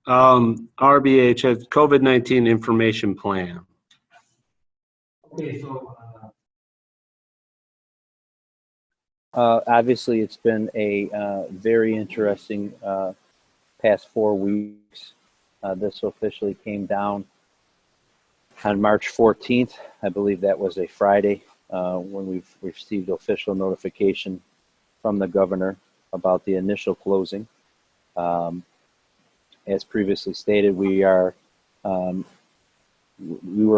RBHS COVID-19 information plan. Okay, so obviously it's been a very interesting past 4 weeks. This officially came down on March 14th. I believe that was a Friday when we've received official notification from the governor about the initial closing. As previously stated, we were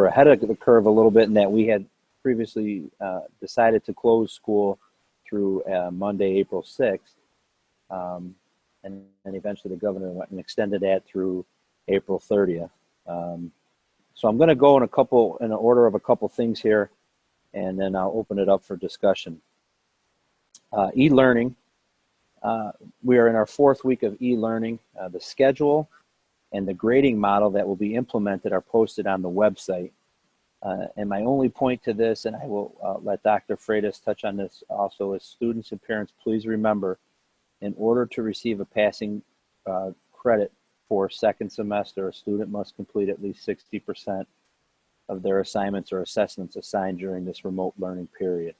ahead of the curve a little bit in that we had previously decided to close school through Monday, April 6th. And eventually the governor went and extended that through April 30th. So I'm going to go in an order of a couple things here, and then I'll open it up for discussion. E-learning. We are in our 4th week of e-learning. The schedule and the grading model that will be implemented are posted on the website. And my only point to this, and I will let Dr. Freitas touch on this also, is students and parents, please remember, in order to receive a passing credit for second semester, a student must complete at least 60% of their assignments or assessments assigned during this remote learning period.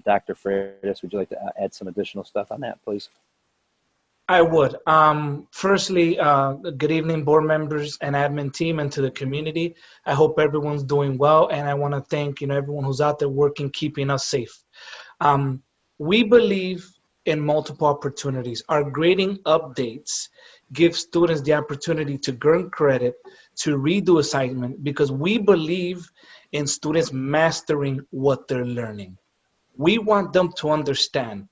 Dr. Freitas, would you like to add some additional stuff on that, please? I would. Firstly, good evening, board members and admin team, and to the community. I hope everyone's doing well, and I want to thank everyone who's out there working, keeping us safe. We believe in multiple opportunities. Our grading updates give students the opportunity to earn credit, to redo assignment, because we believe in students mastering what they're learning. We want them to understand.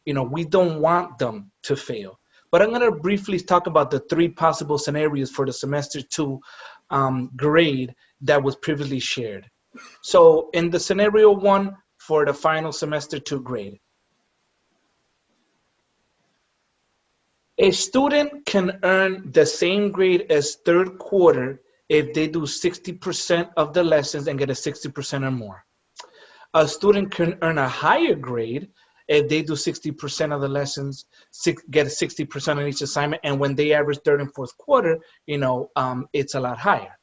We don't want them to fail. But I'm going to briefly talk about the 3 possible scenarios for the semester 2 grade that was previously shared. So in the scenario 1 for the final semester 2 grade, a student can earn the same grade as 3rd quarter if they do 60% of the lessons and get a 60% or more. A student can earn a higher grade if they do 60% of the lessons, get a 60% on each assignment, and when they average 3rd and 4th quarter, it's a lot higher.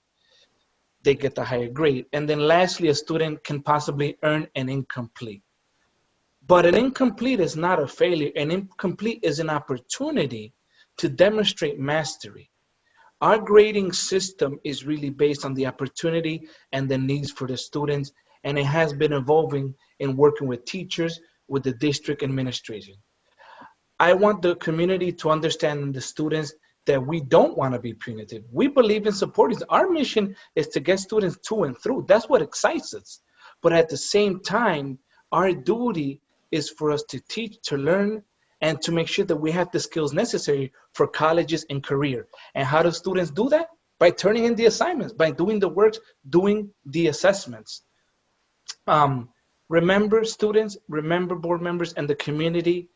They get the higher grade. And then lastly, a student can possibly earn an incomplete. But an incomplete is not a failure. An incomplete is an opportunity to demonstrate mastery. Our grading system is really based on the opportunity and the needs for the students, and it has been evolving in working with teachers, with the district administration. I want the community to understand, and the students, that we don't want to be punitive. We believe in supporting. Our mission is to get students to and through. That's what excites us. But at the same time, our duty is for us to teach, to learn, and to make sure that we have the skills necessary for colleges and career. And how do students do that? By turning in the assignments, by doing the work, doing the assessments. Remember, students, remember, board members and the community,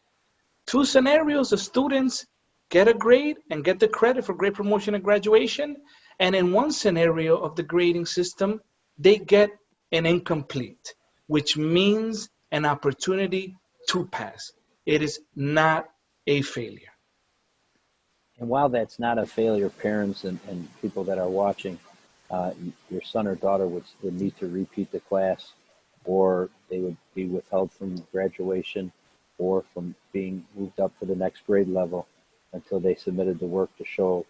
2 scenarios of students get a grade and get the credit for grade promotion and graduation. And in 1 scenario of the grading system, they get an incomplete, which means an opportunity to pass. It is not a failure. And while that's not a failure, parents and people that are watching, your son or daughter would need to repeat the class, or they would be withheld from graduation or from being moved up to the next grade level until they submitted the work to show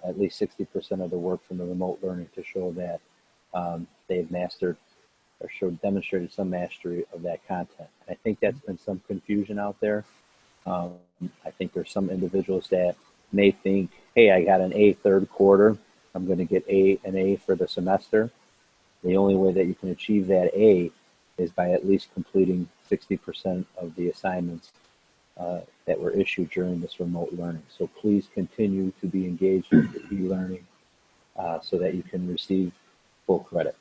at least 60% of the work from the remote learning to show that they've mastered or demonstrated some mastery of that content. I think that's been some confusion out there. I think there's some individuals that may think, hey, I got an A 3rd quarter, I'm going to get an A for the semester. The only way that you can achieve that A is by at least completing 60% of the assignments that were issued during this remote learning. So please continue to be engaged with the e-learning so that you can receive full credit.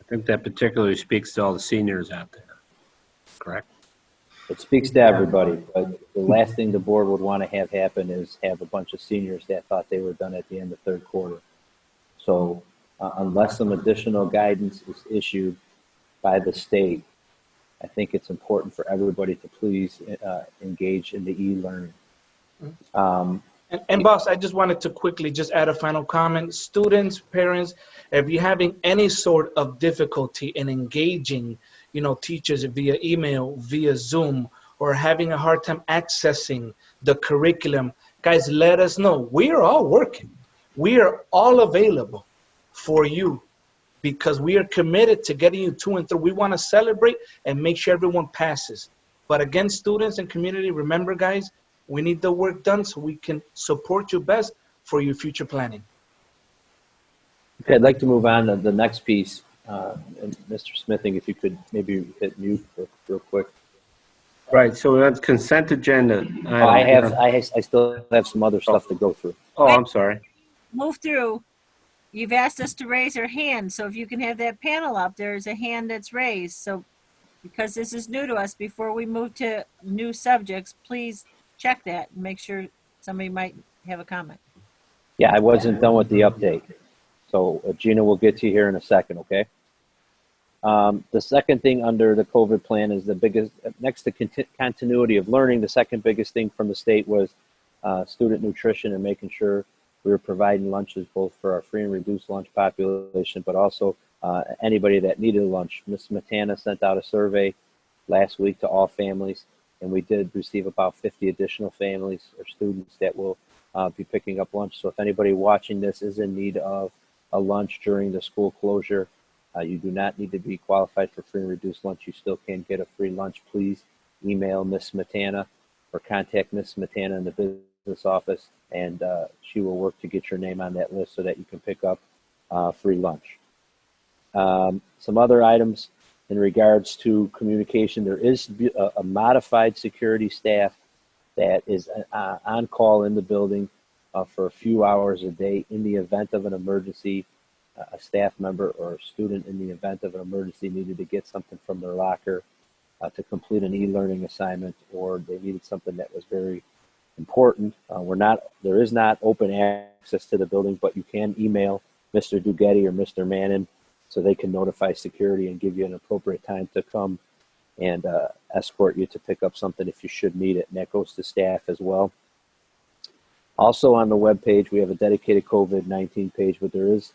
I think that particularly speaks to all the seniors out there, correct? It speaks to everybody, but the last thing the board would want to have happen is have a bunch of seniors that thought they were done at the end of 3rd quarter. So unless some additional guidance is issued by the state, I think it's important for everybody to please engage in the e-learning. And boss, I just wanted to quickly just add a final comment. Students, parents, if you're having any sort of difficulty in engaging, teachers via email, via Zoom, or having a hard time accessing the curriculum, guys, let us know. We are all working. We are all available for you because we are committed to getting you to and through. We want to celebrate and make sure everyone passes. But again, students and community, remember, guys, we need the work done so we can support you best for your future planning. Okay, I'd like to move on to the next piece. And Mr. Smithing, if you could maybe hit mute real quick. Right, so that's consent agenda. I still have some other stuff to go through. Oh, I'm sorry. Move through. You've asked us to raise our hand, so if you can have that panel up, there's a hand that's raised. So because this is new to us, before we move to new subjects, please check that and make sure somebody might have a comment. Yeah, I wasn't done with the update. So Gina will get to you here in a second, okay? The second thing under the COVID plan is the biggest, next to continuity of learning, the second biggest thing from the state was student nutrition and making sure we were providing lunches both for our free and reduced lunch population, but also anybody that needed a lunch. Ms. Matana sent out a survey last week to all families, and we did receive about 50 additional families or students that will be picking up lunch. So if anybody watching this is in need of a lunch during the school closure, you do not need to be qualified for free and reduced lunch. You still can get a free lunch. Please email Ms. Matana or contact Ms. Matana in the business office, and she will work to get your name on that list so that you can pick up free lunch. Some other items in regards to communication. There is a modified security staff that is on call in the building for a few hours a day in the event of an emergency. A staff member or a student in the event of an emergency needed to get something from their locker to complete an e-learning assignment, or they needed something that was very important. There is not open access to the building, but you can email Mr. Dugetti or Mr. Mannon so they can notify security and give you an appropriate time to come and escort you to pick up something if you should need it. And that goes to staff as well. Also on the webpage, we have a dedicated COVID-19 page, but there is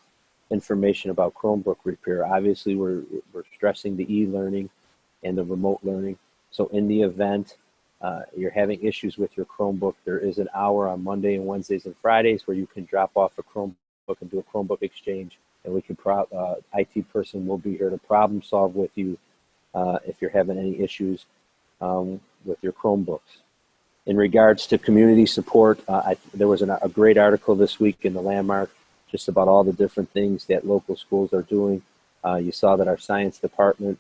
information about Chromebook repair. Obviously, we're stressing the e-learning and the remote learning. So in the event you're having issues with your Chromebook, there is an hour on Monday and Wednesdays and Fridays where you can drop off a Chromebook and do a Chromebook exchange, and we can IT person will be here to problem solve with you if you're having any issues with your Chromebooks. In regards to community support, there was a great article this week in the Landmark just about all the different things that local schools are doing. You saw that our science department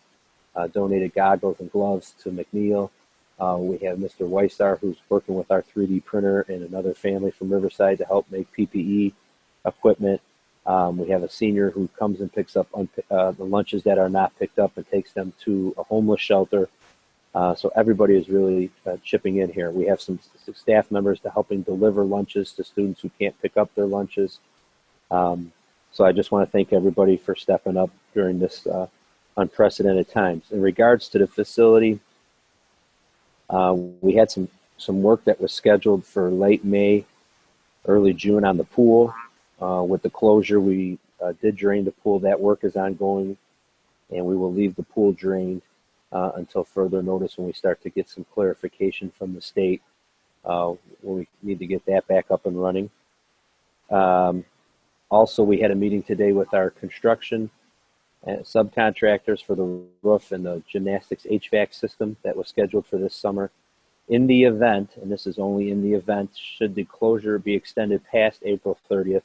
donated goggles and gloves to McNeil. We have Mr. Weissar, who's working with our 3D printer, and another family from Riverside to help make PPE equipment. We have a senior who comes and picks up the lunches that are not picked up and takes them to a homeless shelter. So everybody is really chipping in here. We have some staff members to helping deliver lunches to students who can't pick up their lunches. So I just want to thank everybody for stepping up during this unprecedented times. In regards to the facility, we had some work that was scheduled for late May, early June on the pool. With the closure, we did drain the pool. That work is ongoing, and we will leave the pool drained until further notice when we start to get some clarification from the state when we need to get that back up and running. Also, we had a meeting today with our construction subcontractors for the roof and the gymnastics HVAC system that was scheduled for this summer. In the event, and this is only in the event, should the closure be extended past April 30th,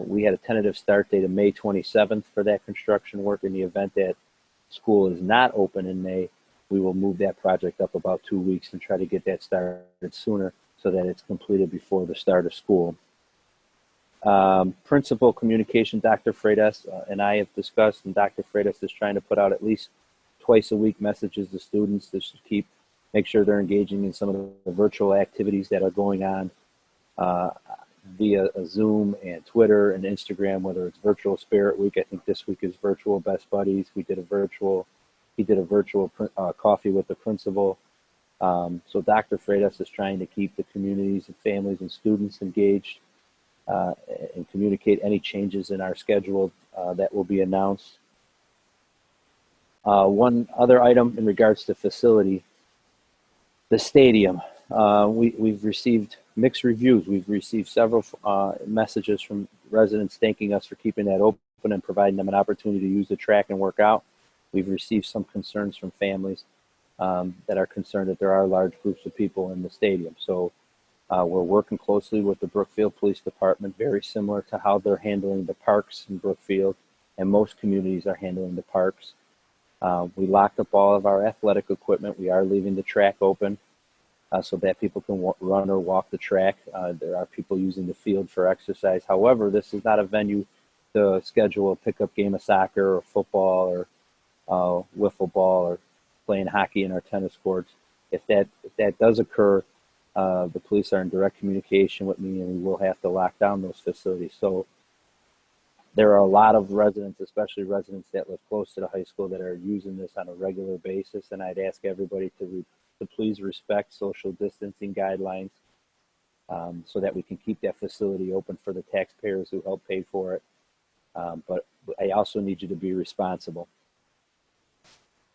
we had a tentative start date of May 27th for that construction work. In the event that school is not open in May, we will move that project up about 2 weeks and try to get that started sooner so that it's completed before the start of school. Principal communication, Dr. Freitas and I have discussed, and Dr. Freitas is trying to put out at least twice a week messages to students to make sure they're engaging in some of the virtual activities that are going on via Zoom and Twitter and Instagram, whether it's Virtual Spirit Week. I think this week is Virtual Best Buddies. He did a virtual coffee with the principal. So Dr. Freitas is trying to keep the communities and families and students engaged and communicate any changes in our schedule that will be announced. One other item in regards to facility, the stadium. We've received mixed reviews. We've received several messages from residents thanking us for keeping that open and providing them an opportunity to use the track and work out. We've received some concerns from families that are concerned that there are large groups of people in the stadium. So we're working closely with the Brookfield Police Department, very similar to how they're handling the parks in Brookfield, and most communities are handling the parks. We locked up all of our athletic equipment. We are leaving the track open so that people can run or walk the track. There are people using the field for exercise. However, this is not a venue to schedule a pickup game of soccer or football or wiffle ball or playing hockey in our tennis courts. If that does occur, the police are in direct communication with me, and we will have to lock down those facilities. So there are a lot of residents, especially residents that live close to the high school, that are using this on a regular basis, and I'd ask everybody to please respect social distancing guidelines so that we can keep that facility open for the taxpayers who help pay for it. But I also need you to be responsible.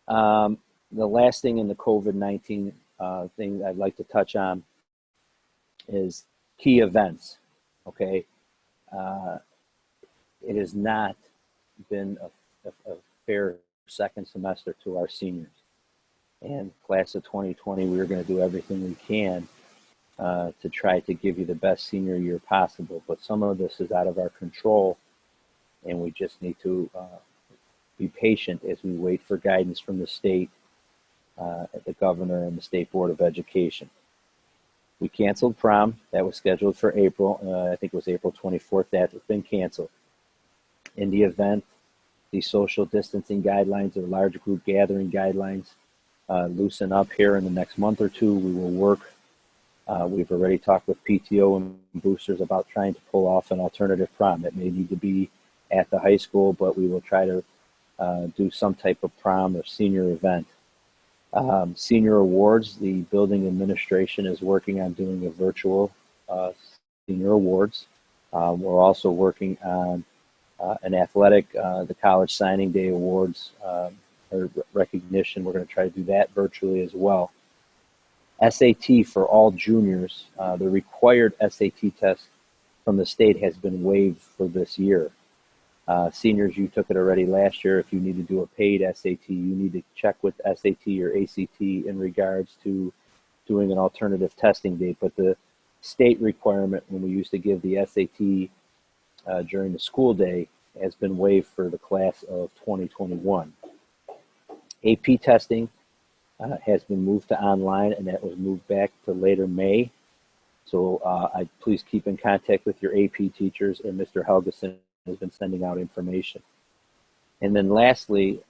The last thing in the COVID-19 thing I'd like to touch on is key events, okay? It has not been a fair second semester to our seniors. And class of 2020, we're going to do everything we can to try to give you the best senior year possible. But some of this is out of our control, and we just need to be patient as we wait for guidance from the state, the governor, and the State Board of Education. We canceled prom. That was scheduled for April. I think it was April 24th. That has been canceled. In the event the social distancing guidelines or large group gathering guidelines loosen up here in the next month or two, we will work. We've already talked with PTO and boosters about trying to pull off an alternative prom. It may need to be at the high school, but we will try to do some type of prom or senior event. Senior awards, the building administration is working on doing a virtual senior awards. We're also working on an athletic, the college signing day awards or recognition. We're going to try to do that virtually as well. SAT for all juniors, the required SAT test from the state has been waived for this year. Seniors, you took it already last year. If you need to do a paid SAT, you need to check with SAT or ACT in regards to doing an alternative testing date. But the state requirement, when we used to give the SAT during the school day, has been waived for the class of 2021. AP testing has been moved to online, and that was moved back to later May. So please keep in contact with your AP teachers, and Mr. Helgeson has been sending out information. And then lastly,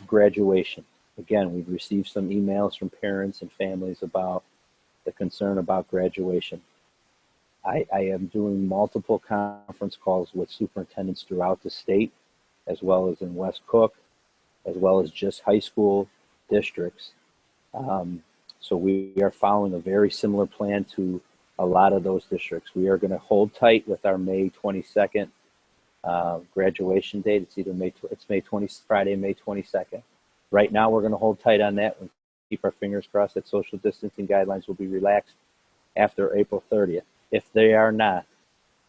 graduation. Again, we've received some emails from parents and families about the concern about graduation. I am doing multiple conference calls with superintendents throughout the state, as well as in West Cook, as well as just high school districts. So we are following a very similar plan to a lot of those districts. We are going to hold tight with our May 22nd graduation date. It's either Friday, May 22nd. Right now, we're going to hold tight on that and keep our fingers crossed that social distancing guidelines will be relaxed after April 30th. If they are not,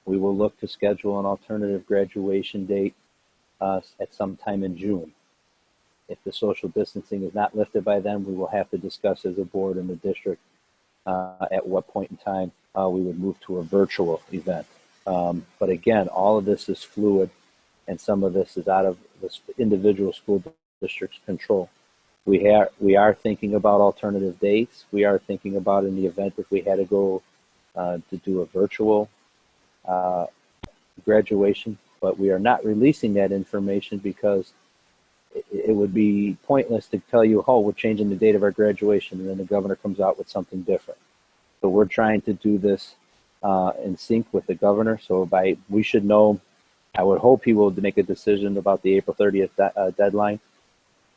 we will look to schedule an alternative graduation date at some time in June. If the social distancing is not lifted by then, we will have to discuss as a board in the district at what point in time we would move to a virtual event. But again, all of this is fluid, and some of this is out of the individual school district's control. We are thinking about alternative dates. We are thinking about, in the event if we had to go to do a virtual graduation, but we are not releasing that information because it would be pointless to tell you, oh, we're changing the date of our graduation, and then the governor comes out with something different. So we're trying to do this in sync with the governor. So we should know, I would hope he will make a decision about the April 30th deadline.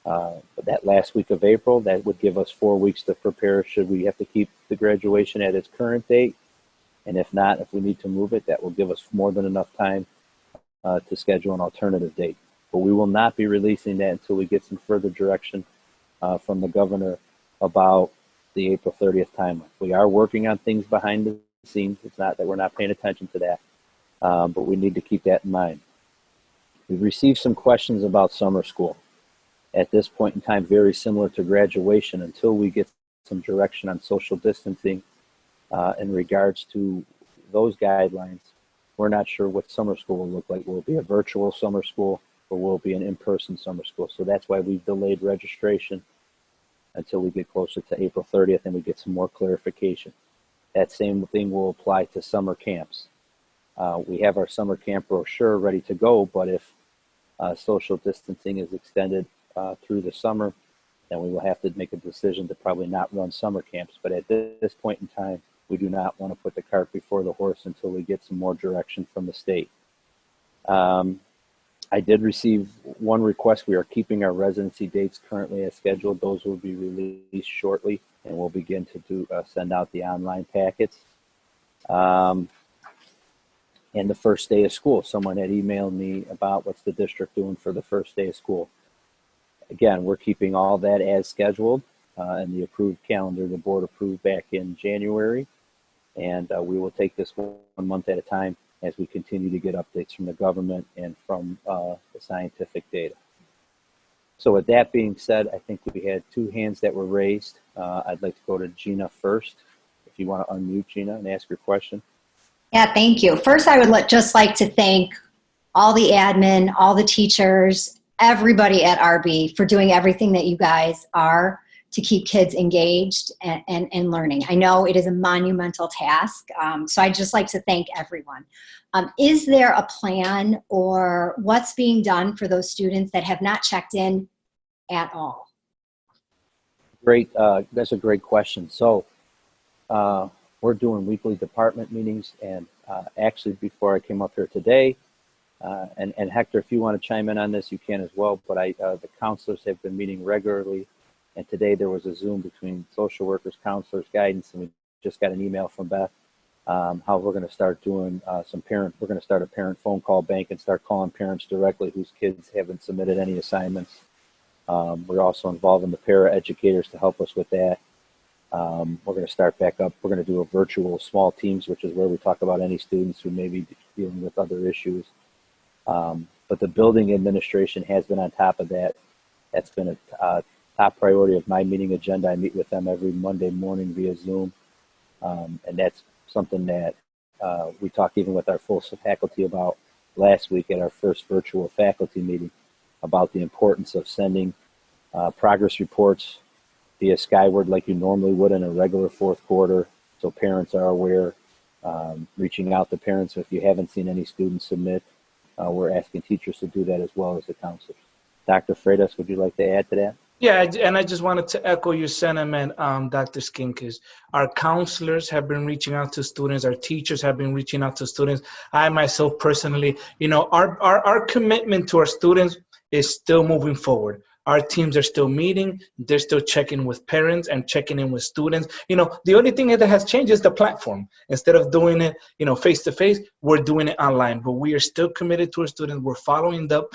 But that last week of April, that would give us 4 weeks to prepare should we have to keep the graduation at its current date. And if not, if we need to move it, that will give us more than enough time to schedule an alternative date. But we will not be releasing that until we get some further direction from the governor about the April 30th timeline. We are working on things behind the scenes. It's not that we're not paying attention to that, but we need to keep that in mind. We've received some questions about summer school. At this point in time, very similar to graduation, until we get some direction on social distancing in regards to those guidelines, we're not sure what summer school will look like. Will it be a virtual summer school or will it be an in-person summer school? So that's why we've delayed registration until we get closer to April 30th and we get some more clarification. That same thing will apply to summer camps. We have our summer camp brochure ready to go, but if social distancing is extended through the summer, then we will have to make a decision to probably not run summer camps. But at this point in time, we do not want to put the cart before the horse until we get some more direction from the state. I did receive one request. We are keeping our residency dates currently as scheduled. Those will be released shortly, and we'll begin to send out the online packets. And the first day of school. Someone had emailed me about what's the district doing for the first day of school. Again, we're keeping all that as scheduled and the approved calendar the board approved back in January. And we will take this 1 month at a time as we continue to get updates from the government and from the scientific data. So with that being said, I think we had 2 hands that were raised. I'd like to go to Gina first. If you want to unmute, Gina, and ask your question. Yeah, thank you. First, I would just like to thank all the admin, all the teachers, everybody at RB for doing everything that you guys are to keep kids engaged and learning. I know it is a monumental task, so I'd just like to thank everyone. Is there a plan or what's being done for those students that have not checked in at all? Great, that's a great question. So we're doing weekly department meetings, and actually before I came up here today, and Hector, if you want to chime in on this, you can as well, but the counselors have been meeting regularly, and today there was a Zoom between social workers, counselors, guidance, and we just got an email from Beth how we're going to start doing we're going to start a parent phone call bank and start calling parents directly whose kids haven't submitted any assignments. We're also involving the para educators to help us with that. We're going to start back up. We're going to do a virtual small teams, which is where we talk about any students who may be dealing with other issues. But the building administration has been on top of that. That's been a top priority of my meeting agenda. I meet with them every Monday morning via Zoom. And that's something that we talked even with our full faculty about last week at our first virtual faculty meeting about the importance of sending progress reports via Skyward like you normally would in a regular fourth quarter, so parents are aware, reaching out to parents if you haven't seen any students submit. We're asking teachers to do that as well as the counselors. Dr. Freitas, would you like to add to that? Yeah, and I just wanted to echo your sentiment, Dr. Skinkis. Our counselors have been reaching out to students. Our teachers have been reaching out to students. I myself personally, our commitment to our students is still moving forward. Our teams are still meeting. They're still checking with parents and checking in with students. The only thing that has changed is the platform. Instead of doing it, face to face, we're doing it online. But we are still committed to our students. We're following up.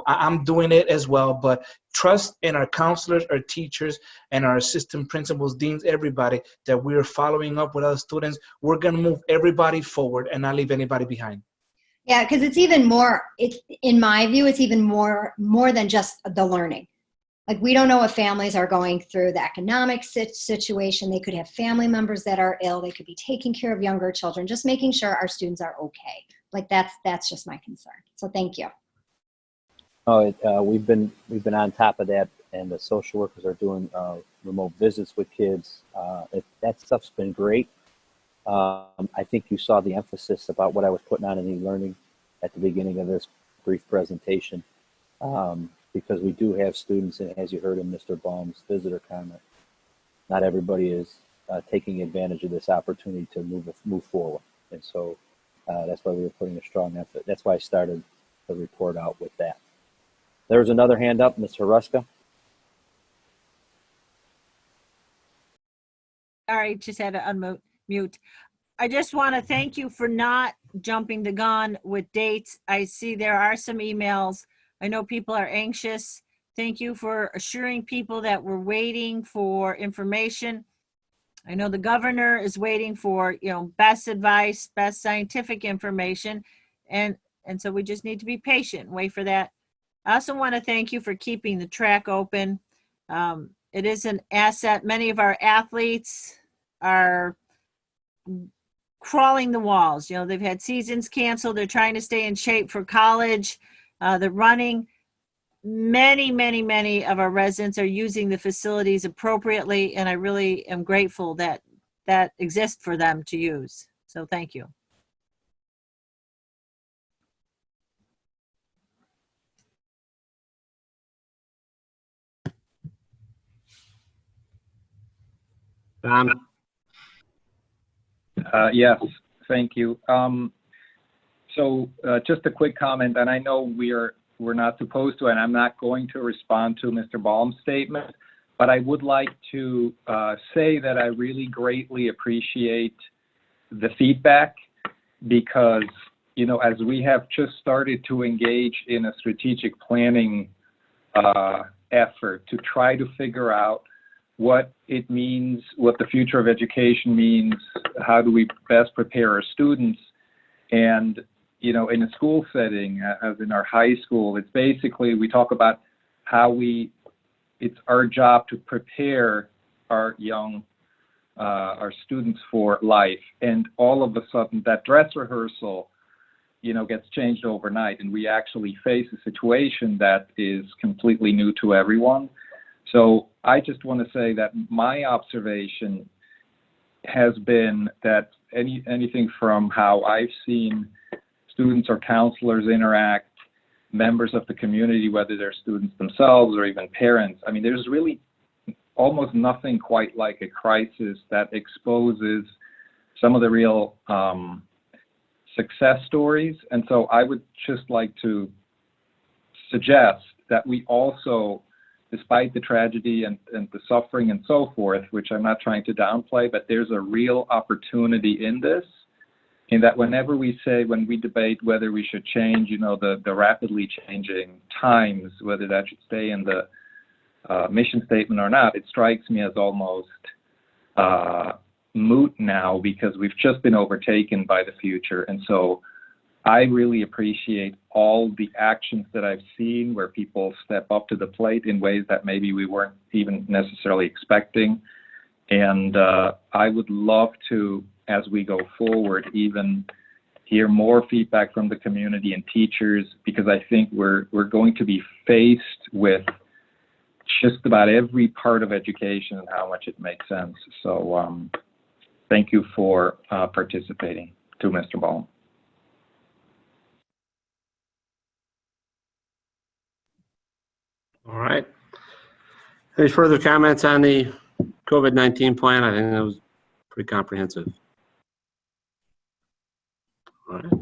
I'm doing it as well. But trust in our counselors, our teachers, and our assistant principals, deans, everybody that we are following up with our students. We're going to move everybody forward and not leave anybody behind. Yeah, because it's even more, in my view, it's even more than just the learning. Like, we don't know if families are going through the economic situation. They could have family members that are ill. They could be taking care of younger children, just making sure our students are okay. Like, that's just my concern. So thank you. We've been on top of that, and the social workers are doing remote visits with kids. That stuff's been great. I think you saw the emphasis about what I was putting on in ELearning at the beginning of this brief presentation, because we do have students, and as you heard in Mr. Baum's visitor comment, not everybody is taking advantage of this opportunity to move forward. And so that's why we were putting a strong effort. That's why I started the report out with that. There's another hand up, Ms. Haruska. Sorry, just had to unmute. I just want to thank you for not jumping the gun with dates. I see there are some emails. I know people are anxious. Thank you for assuring people that we're waiting for information. I know the governor is waiting for, best advice, best scientific information. And so we just need to be patient, wait for that. I also want to thank you for keeping the track open. It is an asset. Many of our athletes are crawling the walls. They've had seasons canceled. They're trying to stay in shape for college. They're running. Many of our residents are using the facilities appropriately, and I really am grateful that that exists for them to use. So thank you. Tom? Yes, thank you. So just a quick comment, and I know we're not supposed to, and I'm not going to respond to Mr. Baum's statement, but I would like to say that I really greatly appreciate the feedback because, as we have just started to engage in a strategic planning effort to try to figure out what it means, what the future of education means, how do we best prepare our students. And, in a school setting, as in our high school, it's basically, we talk about how it's our job to prepare our our students for life. And all of a sudden that dress rehearsal, gets changed overnight. And we actually face a situation that is completely new to everyone. So I just want to say that my observation has been that anything from how I've seen students or counselors interact, members of the community, whether they're students themselves or even parents, there's really almost nothing quite like a crisis that exposes some of the real success stories. And so I would just like to suggest that we also, despite the tragedy and the suffering and so forth, which I'm not trying to downplay, but there's a real opportunity in this, in that when we debate whether we should change, the rapidly changing times, whether that should stay in the mission statement or not, it strikes me as almost moot now because we've just been overtaken by the future. And so I really appreciate all the actions that I've seen where people step up to the plate in ways that maybe we weren't even necessarily expecting. And I would love to, as we go forward, even hear more feedback from the community and teachers, because I think we're going to be faced with just about every part of education and how much it makes sense. So thank you for participating, to Mr. Baum. All right. Any further comments on the COVID-19 plan? I think that was pretty comprehensive. All right.